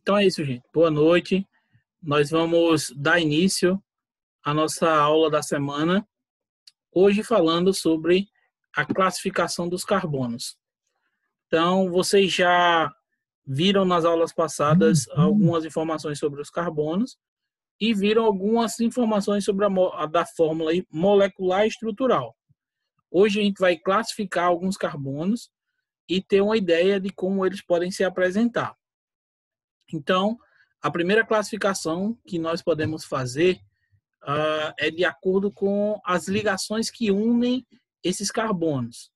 Então é isso, gente. Boa noite. Nós vamos dar início à nossa aula da semana, hoje falando sobre a classificação dos carbonos. Então, vocês já viram nas aulas passadas algumas informações sobre os carbonos e viram algumas informações sobre da fórmula molecular e estrutural. Hoje a gente vai classificar alguns carbonos e ter uma ideia de como eles podem se apresentar. Então, a primeira classificação que nós podemos fazer é de acordo com as ligações que unem esses carbonos.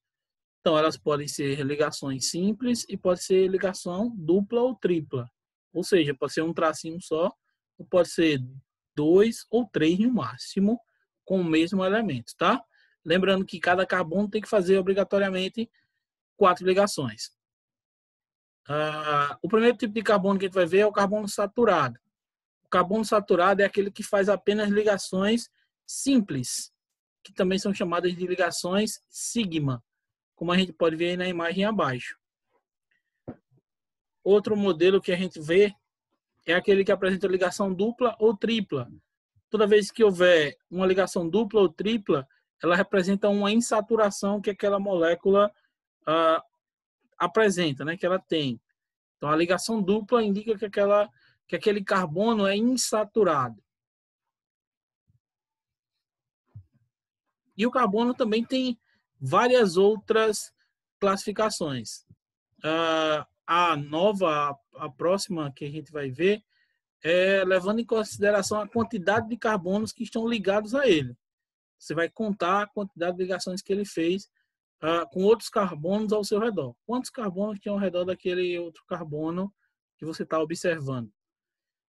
Então, elas podem ser ligações simples e pode ser ligação dupla ou tripla. Ou seja, pode ser um tracinho só, ou pode ser 2 ou 3 no máximo, com o mesmo elemento, tá? Lembrando que cada carbono tem que fazer obrigatoriamente 4 ligações. O primeiro tipo de carbono que a gente vai ver é o carbono saturado. O carbono saturado é aquele que faz apenas ligações simples, que também são chamadas de ligações sigma, como a gente pode ver aí na imagem abaixo. Outro modelo que a gente vê é aquele que apresenta ligação dupla ou tripla. Toda vez que houver uma ligação dupla ou tripla, ela representa uma insaturação que aquela molécula apresenta, né, que ela tem. Então, a ligação dupla indica que aquele carbono é insaturado. E o carbono também tem várias outras classificações. A próxima que a gente vai ver é levando em consideração a quantidade de carbonos que estão ligados a ele. Você vai contar a quantidade de ligações que ele fez com outros carbonos ao seu redor. Quantos carbonos tinham ao redor daquele outro carbono que você está observando?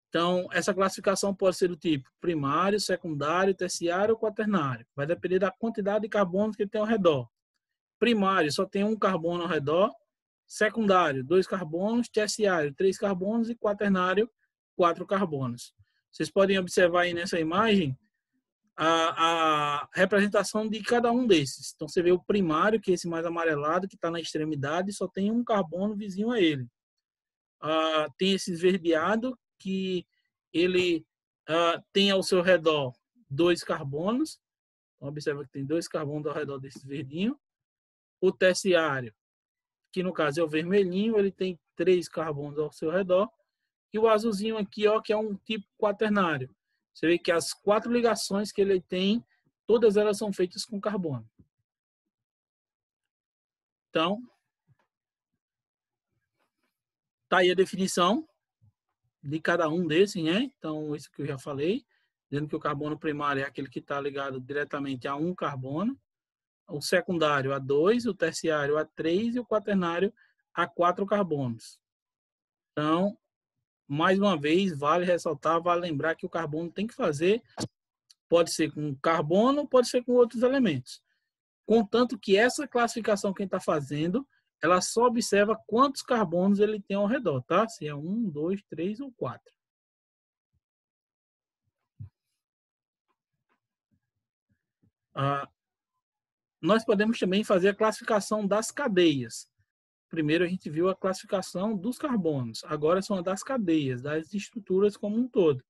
Então, essa classificação pode ser do tipo primário, secundário, terciário ou quaternário. Vai depender da quantidade de carbonos que ele tem ao redor. Primário, só tem um carbono ao redor. Secundário, 2 carbonos. Terciário, 3 carbonos. E quaternário, 4 carbonos. Vocês podem observar aí nessa imagem a representação de cada um desses. Então, você vê o primário, que é esse mais amarelado, que está na extremidade, só tem um carbono vizinho a ele. Tem esse esverdeado, que ele tem ao seu redor 2 carbonos. Então, observa que tem 2 carbonos ao redor desse verdinho. O terciário, que no caso é o vermelhinho, ele tem 3 carbonos ao seu redor. E o azulzinho aqui, ó, que é um tipo quaternário. Você vê que as 4 ligações que ele tem, todas elas são feitas com carbono. Então, tá aí a definição de cada um desses, né? Então, isso que eu já falei, dizendo que o carbono primário é aquele que está ligado diretamente a um carbono, o secundário a 2, o terciário a 3 e o quaternário a 4 carbonos. Então, mais uma vez, vale ressaltar, vale lembrar que o carbono tem que fazer, pode ser com carbono, pode ser com outros elementos. Contanto que essa classificação que a gente está fazendo, ela só observa quantos carbonos ele tem ao redor, tá? Se é 1, 2, 3 ou 4. Nós podemos também fazer a classificação das cadeias. Primeiro a gente viu a classificação dos carbonos, agora são as das cadeias, das estruturas como um todo.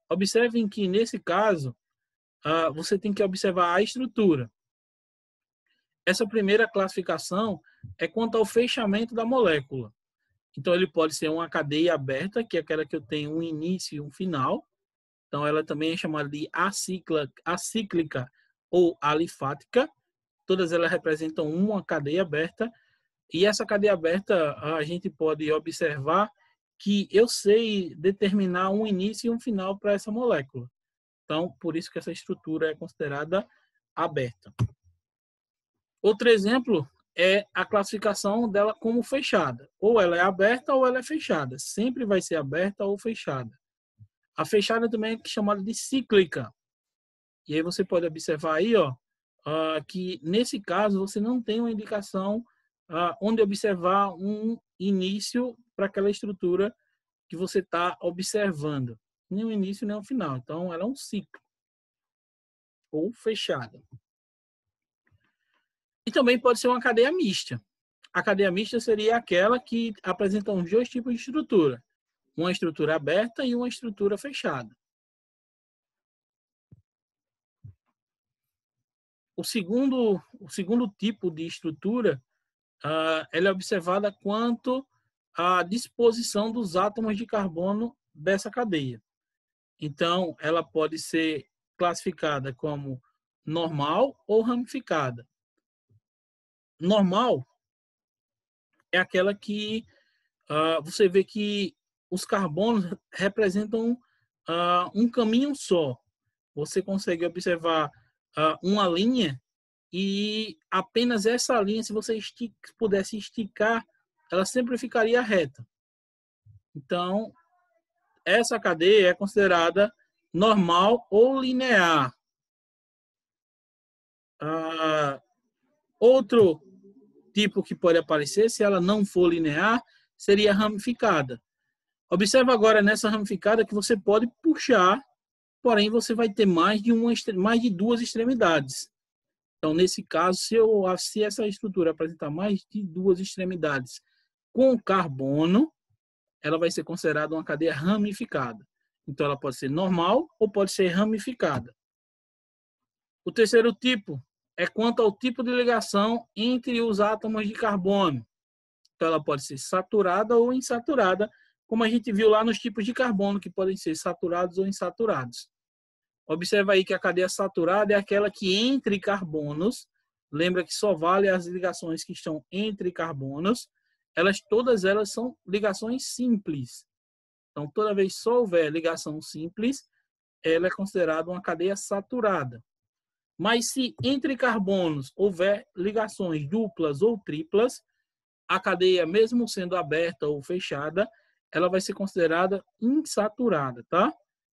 Observem que nesse caso, você tem que observar a estrutura. Essa primeira classificação é quanto ao fechamento da molécula. Então, ele pode ser uma cadeia aberta, que é aquela que eu tenho um início e um final. Então, ela também é chamada de acíclica ou alifática. Todas elas representam uma cadeia aberta. E essa cadeia aberta, a gente pode observar que eu sei determinar um início e um final para essa molécula. Então, por isso que essa estrutura é considerada aberta. Outro exemplo é a classificação dela como fechada. Ou ela é aberta ou ela é fechada. Sempre vai ser aberta ou fechada. A fechada também é chamada de cíclica. E aí você pode observar aí, ó, que nesse caso você não tem uma indicação onde observar um início para aquela estrutura que você está observando. Nem o início, nem o final. Então, ela é um ciclo. Ou fechada. E também pode ser uma cadeia mista. A cadeia mista seria aquela que apresenta os 2 tipos de estrutura. uma estrutura aberta e uma estrutura fechada. O segundo tipo de estrutura, ela é observada quanto à disposição dos átomos de carbono dessa cadeia. Então, ela pode ser classificada como normal ou ramificada. Normal é aquela que você vê que os carbonos representam um caminho só. Você consegue observar uma linha e apenas essa linha, se você pudesse esticar, ela sempre ficaria reta. Então, essa cadeia é considerada normal ou linear. Outro tipo que pode aparecer, se ela não for linear, seria ramificada. Observa agora nessa ramificada que você pode puxar, porém você vai ter mais de duas extremidades. Então, nesse caso, se essa estrutura apresentar mais de duas extremidades com carbono, ela vai ser considerada uma cadeia ramificada. Então, ela pode ser normal ou pode ser ramificada. O terceiro tipo é quanto ao tipo de ligação entre os átomos de carbono. Então, ela pode ser saturada ou insaturada, como a gente viu lá nos tipos de carbono, que podem ser saturados ou insaturados. Observa aí que a cadeia saturada é aquela que entre carbonos, lembra que só vale as ligações que estão entre carbonos, todas elas são ligações simples. Então, toda vez que só houver ligação simples, ela é considerada uma cadeia saturada. Mas se entre carbonos houver ligações duplas ou triplas, a cadeia, mesmo sendo aberta ou fechada, ela vai ser considerada insaturada, tá?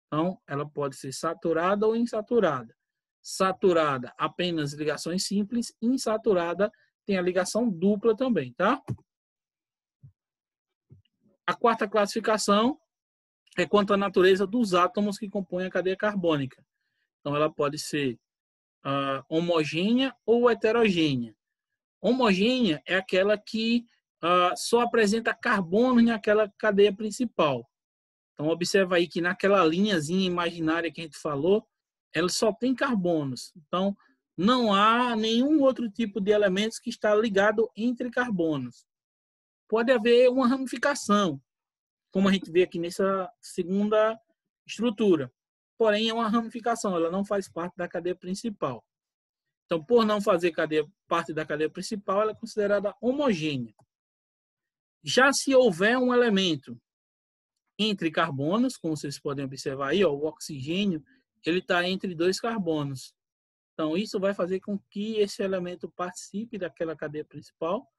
Então, ela pode ser saturada ou insaturada. Saturada, apenas ligações simples. Insaturada, tem a ligação dupla também, tá? A quarta classificação é quanto à natureza dos átomos que compõem a cadeia carbônica. Então, ela pode ser homogênea ou heterogênea. Homogênea é aquela que só apresenta carbono naquela cadeia principal. Então, observa aí que naquela linhazinha imaginária que a gente falou, ela só tem carbonos. Então, não há nenhum outro tipo de elementos que está ligado entre carbonos. Pode haver uma ramificação, como a gente vê aqui nessa segunda estrutura. Porém, é uma ramificação, ela não faz parte da cadeia principal. Então, por não fazer parte da cadeia principal, ela é considerada homogênea. Já se houver um elemento entre carbonos, como vocês podem observar aí, o oxigênio, ele está entre dois carbonos. Então, isso vai fazer com que esse elemento participe daquela cadeia principal,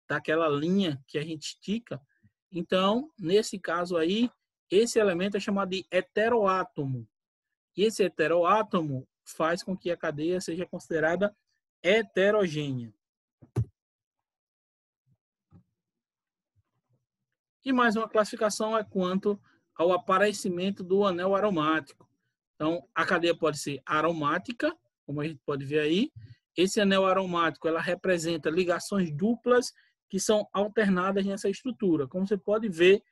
daquela linha que a gente estica. Então, nesse caso aí, esse elemento é chamado de heteroátomo. E esse heteroátomo faz com que a cadeia seja considerada heterogênea. E mais uma classificação é quanto ao aparecimento do anel aromático. Então, a cadeia pode ser aromática, como a gente pode ver aí. Esse anel aromático, ela representa ligações duplas que são alternadas nessa estrutura, como você pode ver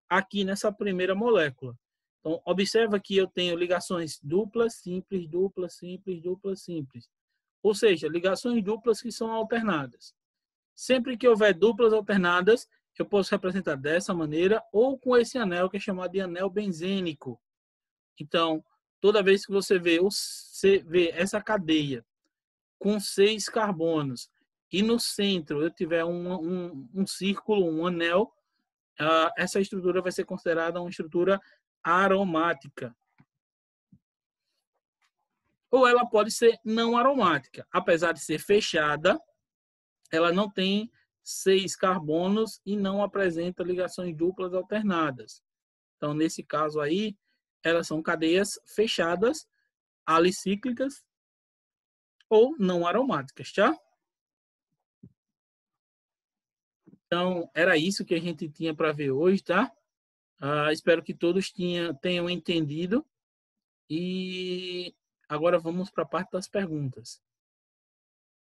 aqui nessa primeira molécula. Então, observa que eu tenho ligações duplas, simples, duplas, simples, duplas, simples. Ou seja, ligações duplas que são alternadas. Sempre que houver duplas alternadas, eu posso representar dessa maneira ou com esse anel que é chamado de anel benzênico. Então, toda vez que você vê essa cadeia com 6 carbonos e no centro eu tiver um círculo, um anel, essa estrutura vai ser considerada uma estrutura aromática. Ou ela pode ser não aromática. Apesar de ser fechada, ela não tem 6 carbonos e não apresenta ligações duplas alternadas. Então, nesse caso aí, elas são cadeias fechadas, alicíclicas ou não aromáticas, tá? Então, era isso que a gente tinha para ver hoje, tá? Espero que todos tenham entendido. E agora vamos para a parte das perguntas.